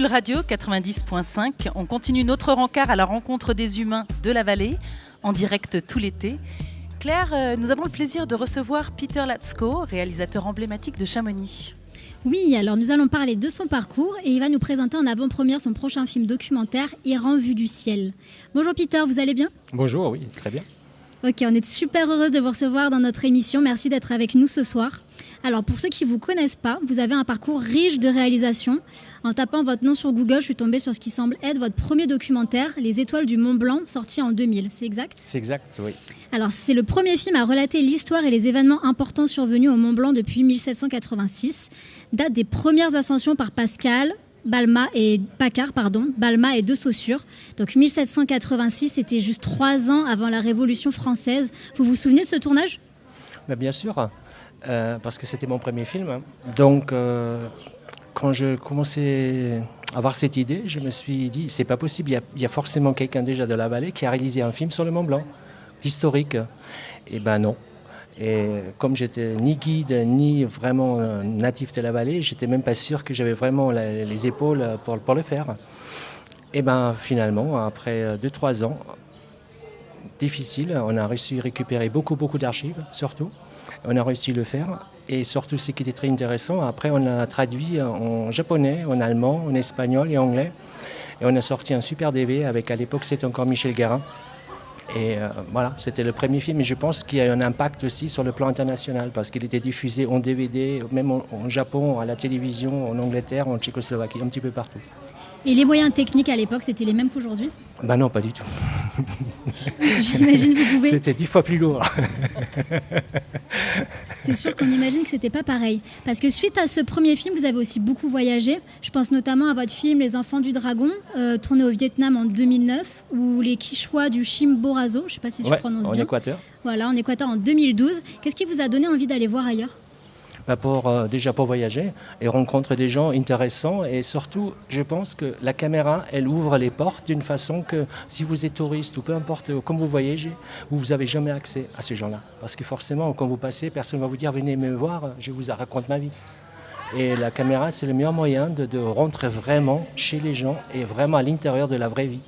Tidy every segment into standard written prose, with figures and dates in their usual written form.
Radio 90.5, on continue notre rencard à la rencontre des humains de la vallée, en direct tout l'été. Claire, nous avons le plaisir de recevoir Peter Latsko, réalisateur emblématique de Chamonix. Oui, alors nous allons parler de son parcours et il va nous présenter en avant-première son prochain film documentaire, Iran vue du ciel. Bonjour Peter, vous allez bien ? Bonjour, oui, très bien. Ok, on est super heureuse de vous recevoir dans notre émission. Merci d'être avec nous ce soir. Alors, pour ceux qui ne vous connaissent pas, vous avez un parcours riche de réalisations. En tapant votre nom sur Google, je suis tombée sur ce qui semble être votre premier documentaire, Les Étoiles du Mont Blanc, sorti en 2000. C'est exact ? C'est exact, oui. Alors, c'est le premier film à relater l'histoire et les événements importants survenus au Mont Blanc depuis 1786. Date des premières ascensions par Balma et de Saussure. Donc 1786, c'était juste 3 ans avant la Révolution française. Vous vous souvenez de ce tournage ? Bien sûr, parce que c'était mon premier film. Donc, quand je commençais à avoir cette idée, je me suis dit, c'est pas possible, il y a forcément quelqu'un déjà de la vallée qui a réalisé un film sur le Mont Blanc, historique. Et ben non. Et comme j'étais ni guide, ni vraiment natif de la vallée, j'étais même pas sûr que j'avais vraiment les épaules pour le faire. Et ben finalement, après 2-3 ans difficiles, on a réussi à récupérer beaucoup d'archives, surtout. On a réussi à le faire. Et surtout, ce qui était très intéressant, après on a traduit en japonais, en allemand, en espagnol et en anglais. Et on a sorti un super DV avec, à l'époque, c'était encore Michel Guérin. Et voilà, c'était le premier film et je pense qu'il y a eu un impact aussi sur le plan international parce qu'il était diffusé en DVD, même en Japon, à la télévision, en Angleterre, en Tchécoslovaquie, un petit peu partout. Et les moyens techniques à l'époque, c'était les mêmes qu'aujourd'hui ? Ben non, pas du tout. J'imagine que vous pouvez... C'était 10 fois plus lourd. C'est sûr qu'on imagine que c'était pas pareil. Parce que suite à ce premier film, vous avez aussi beaucoup voyagé. Je pense notamment à votre film Les Enfants du Dragon, tourné au Vietnam en 2009, ou Les Quichua du Chimborazo, je ne sais pas si je prononce bien. En Équateur. Voilà, en Équateur en 2012. Qu'est-ce qui vous a donné envie d'aller voir ailleurs ? Déjà pour voyager et rencontrer des gens intéressants et surtout je pense que la caméra elle ouvre les portes d'une façon que si vous êtes touriste ou peu importe comme vous voyagez, vous n'avez jamais accès à ces gens-là parce que forcément quand vous passez personne ne va vous dire venez me voir, je vous raconte ma vie. Et la caméra c'est le meilleur moyen de rentrer vraiment chez les gens et vraiment à l'intérieur de la vraie vie.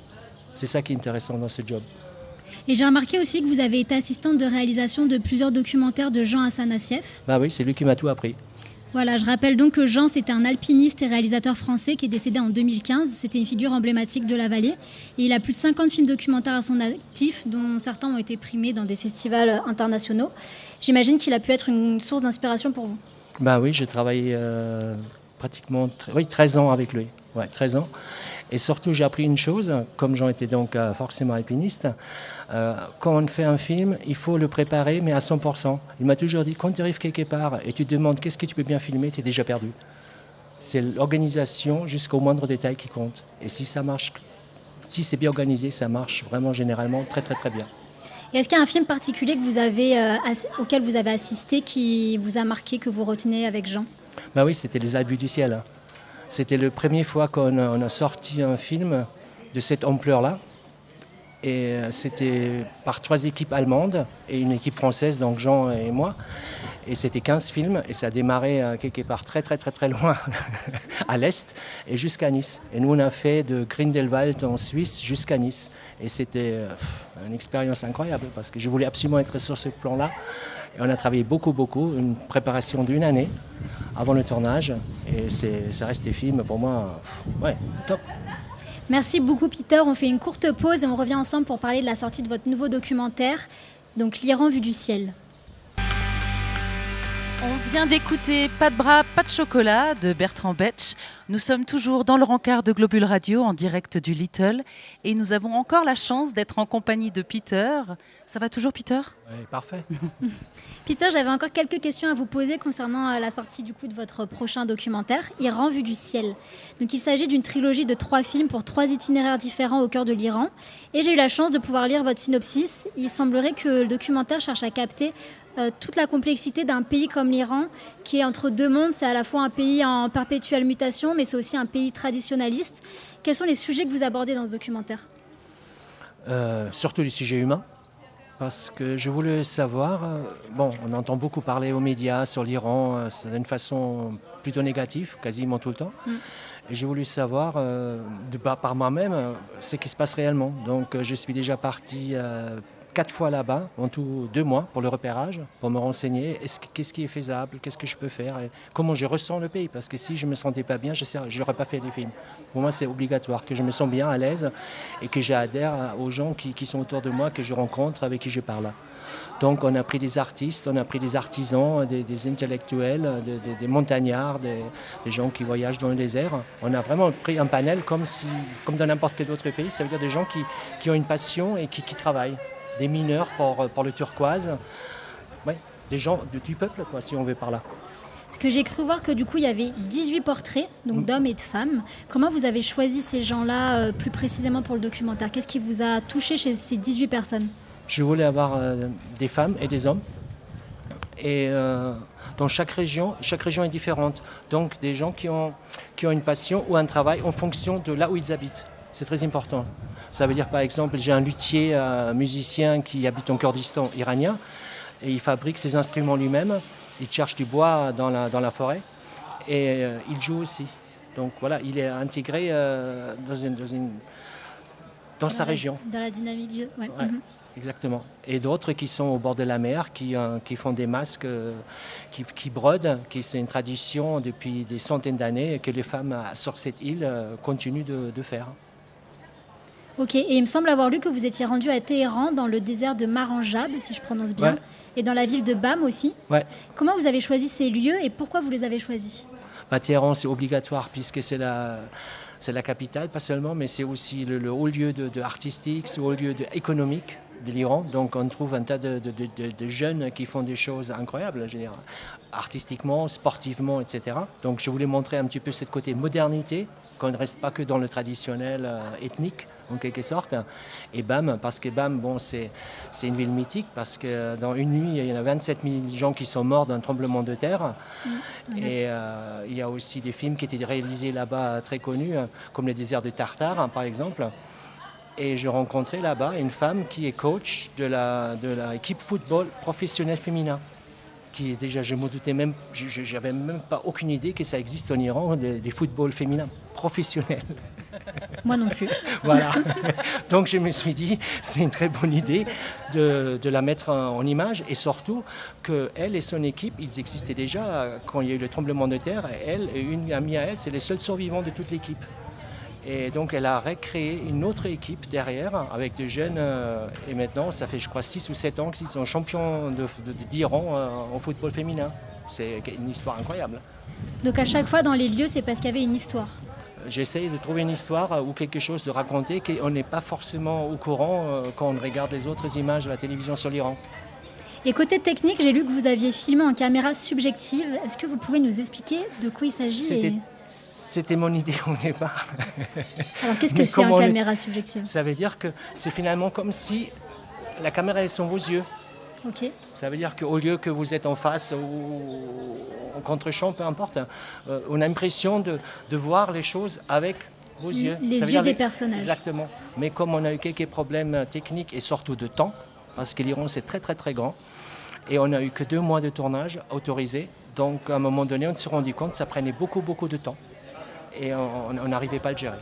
C'est ça qui est intéressant dans ce job. Et j'ai remarqué aussi que vous avez été assistante de réalisation de plusieurs documentaires de Jean Assanassieff. Bah oui, c'est lui qui m'a tout appris. Voilà, je rappelle donc que Jean, c'était un alpiniste et réalisateur français qui est décédé en 2015. C'était une figure emblématique de la vallée. Et il a plus de 50 films documentaires à son actif, dont certains ont été primés dans des festivals internationaux. J'imagine qu'il a pu être une source d'inspiration pour vous. Bah oui, j'ai travaillé pratiquement 13 ans avec lui. Ouais, 13 ans. Et surtout, j'ai appris une chose, comme Jean était donc forcément alpiniste, quand on fait un film, il faut le préparer, mais à 100%. Il m'a toujours dit, quand tu arrives quelque part et tu te demandes qu'est-ce que tu peux bien filmer, tu es déjà perdu. C'est l'organisation jusqu'au moindre détail qui compte. Et si ça marche, si c'est bien organisé, ça marche vraiment généralement très bien. Et est-ce qu'il y a un film particulier que vous avez, auquel vous avez assisté qui vous a marqué, que vous retenez avec Jean ? Bah oui, c'était Les Étoiles du ciel. C'était la première fois qu'on a sorti un film de cette ampleur-là. Et c'était par 3 équipes allemandes et une équipe française, donc Jean et moi. Et c'était 15 films et ça a démarré quelque part très loin à l'est et jusqu'à Nice. Et nous, on a fait de Grindelwald en Suisse jusqu'à Nice. Et c'était une expérience incroyable parce que je voulais absolument être sur ce plan-là. Et on a travaillé beaucoup, une préparation d'1 année avant le tournage. Et ça reste des films pour moi, top. Merci beaucoup Peter, on fait une courte pause et on revient ensemble pour parler de la sortie de votre nouveau documentaire, donc L'Iran vue du ciel. On vient d'écouter Pas de bras, pas de chocolat de Bertrand Betch. Nous sommes toujours dans le rencard de Globule Radio en direct du Little et nous avons encore la chance d'être en compagnie de Peter. Ça va toujours Peter ? Oui, parfait. Peter, j'avais encore quelques questions à vous poser concernant la sortie du coup de votre prochain documentaire, Iran vue du ciel. Donc il s'agit d'une trilogie de 3 films pour 3 itinéraires différents au cœur de l'Iran. Et j'ai eu la chance de pouvoir lire votre synopsis. Il semblerait que le documentaire cherche à capter toute la complexité d'un pays comme l'Iran, qui est entre 2 mondes. C'est à la fois un pays en perpétuelle mutation, mais c'est aussi un pays traditionnaliste. Quels sont les sujets que vous abordez dans ce documentaire ? Surtout les sujets humains. Parce que je voulais savoir, on entend beaucoup parler aux médias sur l'Iran d'une façon plutôt négative, quasiment tout le temps. Et j'ai voulu savoir par moi-même ce qui se passe réellement. Donc je suis déjà parti 4 fois là-bas, en tout 2 mois pour le repérage, pour me renseigner. Qu'est-ce qui est faisable, qu'est-ce que je peux faire, et comment je ressens le pays. Parce que si je ne me sentais pas bien, je n'aurais pas fait les films. Pour moi, c'est obligatoire que je me sens bien, à l'aise, et que j'adhère aux gens qui sont autour de moi, que je rencontre, avec qui je parle. Donc on a pris des artistes, on a pris des artisans, des intellectuels, des montagnards, des gens qui voyagent dans le désert. On a vraiment pris un panel comme dans n'importe quel autre pays. Ça veut dire des gens qui ont une passion et qui travaillent. Des mineurs pour le turquoise. Ouais, des gens du peuple, quoi, si on veut par là. Parce que j'ai cru voir que du coup il y avait 18 portraits, donc d'hommes et de femmes. Comment vous avez choisi ces gens-là plus précisément pour le documentaire? Qu'est-ce qui vous a touché chez ces 18 personnes? Je voulais avoir des femmes et des hommes. Et dans chaque région est différente. Donc des gens qui ont une passion ou un travail en fonction de là où ils habitent. C'est très important. Ça veut dire par exemple, j'ai un luthier, un musicien qui habite en Kurdistan iranien et il fabrique ses instruments lui-même. Il cherche du bois dans la forêt et il joue aussi. Donc voilà, il est intégré dans sa région. Dans la dynamique. Ouais. Ouais. Exactement. Et d'autres qui sont au bord de la mer, qui font des masques, qui brodent, c'est une tradition depuis des centaines d'années que les femmes sur cette île continuent de faire. Ok, et il me semble avoir lu que vous étiez rendu à Téhéran, dans le désert de Maranjab, si je prononce bien, et dans la ville de Bam aussi. Ouais. Comment vous avez choisi ces lieux et pourquoi vous les avez choisis? Téhéran, c'est obligatoire puisque c'est la capitale, pas seulement, mais c'est aussi le haut lieu artistique, c'est le haut lieu économique de l'Iran. Donc on trouve un tas de jeunes qui font des choses incroyables, je veux dire, artistiquement, sportivement, etc. Donc je voulais montrer un petit peu ce côté modernité, qu'on ne reste pas que dans le traditionnel ethnique, en quelque sorte. Et Bam, parce que Bam, c'est une ville mythique, parce que dans une nuit, il y en a 27 000 gens qui sont morts d'un tremblement de terre. Et il y a aussi des films qui étaient réalisés là-bas, très connus, comme Le désert de Tartare, par exemple. Et je rencontrais là-bas une femme qui est coach de l'équipe football professionnel féminin. Qui déjà, je me doutais même, j'avais même pas aucune idée que ça existe en Iran, des footballs féminins professionnels. Moi non plus. Voilà. Donc je me suis dit, c'est une très bonne idée de la mettre en image, et surtout qu'elle et son équipe, ils existaient déjà quand il y a eu le tremblement de terre. Elle et une amie à elle, c'est les seuls survivants de toute l'équipe. Et donc elle a recréé une autre équipe derrière avec des jeunes, et maintenant ça fait je crois 6 ou 7 ans qu'ils sont champions d'Iran en football féminin. C'est une histoire incroyable. Donc à chaque fois dans les lieux, c'est parce qu'il y avait une histoire. J'essaye de trouver une histoire ou quelque chose de raconter qu'on n'est pas forcément au courant quand on regarde les autres images de la télévision sur l'Iran. Et côté technique, j'ai lu que vous aviez filmé en caméra subjective. Est-ce que vous pouvez nous expliquer de quoi il s'agit? C'était mon idée au départ. Alors qu'est-ce que c'est en caméra subjective? Ça veut dire que c'est finalement comme si la caméra est sur vos yeux. Ok. Ça veut dire qu'au lieu que vous êtes en face ou en contre-champ, peu importe, on a l'impression de voir les choses avec vos yeux. Les yeux des personnages. Exactement. Mais comme on a eu quelques problèmes techniques et surtout de temps, parce que l'Iran c'est très très très grand, et on n'a eu que 2 mois de tournage autorisé. Donc à un moment donné, on s'est rendu compte que ça prenait beaucoup de temps. Et on n'arrivait pas à le gérer.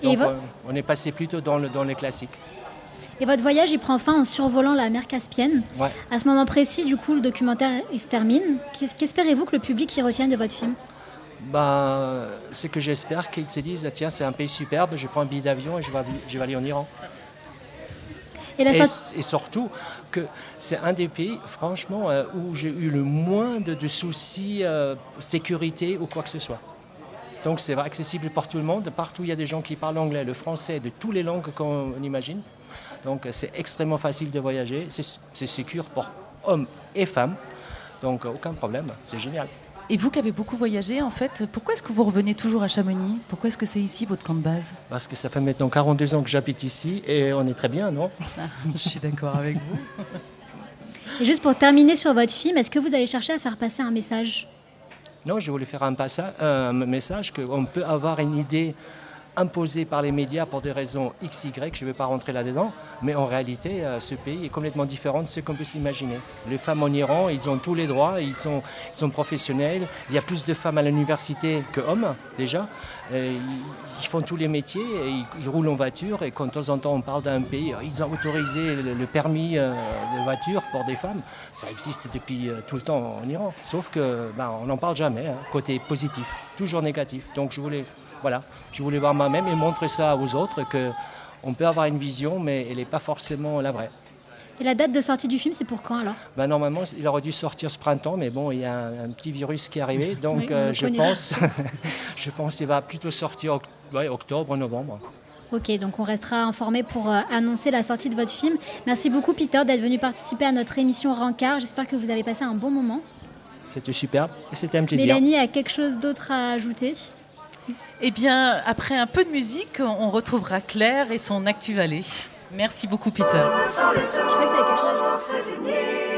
Donc on est passé plutôt dans les classiques. Et votre voyage, il prend fin en survolant la mer Caspienne. Ouais. À ce moment précis, du coup, le documentaire il se termine. Qu'espérez-vous que le public y retienne de votre film? Ce que j'espère, qu'ils se disent, tiens, c'est un pays superbe, je prends un billet d'avion et je vais aller en Iran. Et surtout que c'est un des pays, franchement, où j'ai eu le moins de soucis sécurité ou quoi que ce soit. Donc c'est accessible pour tout le monde. Partout, il y a des gens qui parlent anglais, le français, de toutes les langues qu'on imagine. Donc c'est extrêmement facile de voyager. C'est sécure pour hommes et femmes. Donc aucun problème, c'est génial. Et vous qui avez beaucoup voyagé, en fait, pourquoi est-ce que vous revenez toujours à Chamonix? Pourquoi est-ce que c'est ici votre camp de base? Parce que ça fait maintenant 42 ans que j'habite ici et on est très bien, non? Je suis d'accord avec vous. Et juste pour terminer sur votre film, est-ce que vous allez chercher à faire passer un message? Non, je voulais faire un message qu'on peut avoir une idée imposé par les médias pour des raisons XY, je ne vais pas rentrer là-dedans, mais en réalité, ce pays est complètement différent de ce qu'on peut s'imaginer. Les femmes en Iran, ils ont tous les droits, ils sont professionnels, il y a plus de femmes à l'université qu'hommes, déjà. Ils font tous les métiers, et ils roulent en voiture, et quand de temps en temps on parle d'un pays, ils ont autorisé le permis de voiture pour des femmes. Ça existe depuis tout le temps en Iran, sauf que on n'en parle jamais, côté positif, toujours négatif. Donc je voulais voir moi-même et montrer ça aux autres, qu'on peut avoir une vision, mais elle n'est pas forcément la vraie. Et la date de sortie du film, c'est pour quand alors ? Normalement, il aurait dû sortir ce printemps, mais bon, il y a un petit virus qui est arrivé, donc oui, je pense qu'il va plutôt sortir octobre, novembre. Ok, donc on restera informé pour annoncer la sortie de votre film. Merci beaucoup Peter d'être venu participer à notre émission Rancard. J'espère que vous avez passé un bon moment. C'était super et c'était un plaisir. Mélanie a quelque chose d'autre à ajouter ? Eh bien, après un peu de musique, on retrouvera Claire et son Actu Vallée. Merci beaucoup, Peter. Je crois que tu avais quelque chose à dire.